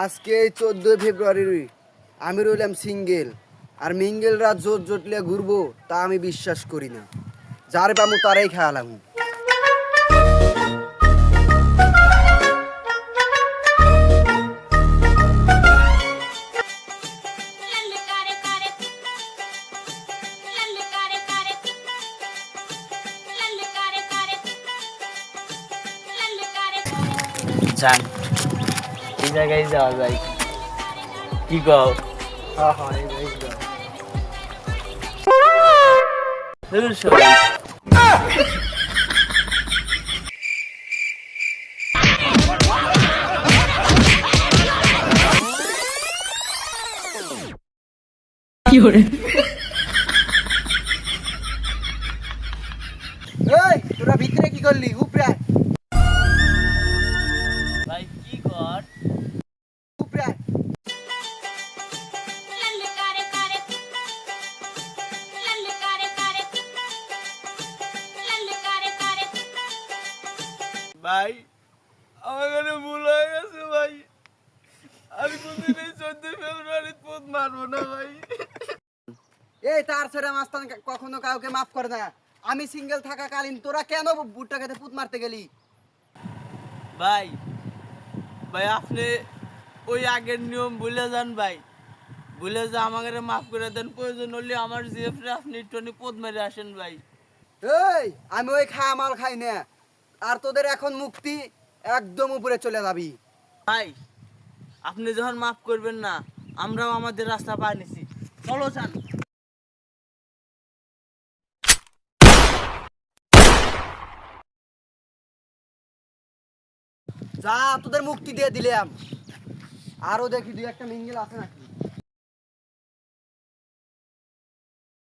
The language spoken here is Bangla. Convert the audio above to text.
আজকে 14 ফেব্রুয়ারি আমি রইলাম সিঙ্গেল আর মিঙ্গেলরা জোট জোটলে ঘুরবো তা আমি বিশ্বাস করি না। যার পামু তারাই খেয়ালাম। জান এই জায়গায় যাওয়া যায় কি কও? হ্যাঁ হ্যাঁ এই যাই। কি হরে এই তোরা ভিতরে কি করলি? উপরে আয়, ভাই কি কর? উপরে আয়। ভাই আমার কাছে ভুল হয়ে গেছে ভাই, আমি কোনদিন এই 14 ফেব্রুয়ারি পোদ মারবো না ভাই। এই তার ছেড়ে মাস্তান কখনো কাউকে মাফ করে না। আমি সিঙ্গেল থাকাকালীন তোরা কেন বুটটা খেতে পুত মারতে গেলি? ভাই ভাই আপনি ওই আগের নিয়ম ভুলে যান ভাই, ভুলে যা আমাকে মাফ করে দেন। প্রয়োজন হলে আমার জিএফরে আপনি একটু পোদ মেরে আসেন ভাই। এই আমি ওই খামাল খাই না। আর তোদের এখন মুক্তি, একদম উপরে চলে যাবি। ভাই আপনি যখন মাফ করবেন না, আমরাও আমাদের রাস্তা পায় নিছি, চলো যান। যা তোদের মুক্তি দিয়ে দিলাম। আরো দেখি দুই একটা মিঙ্গেল আছে নাকি।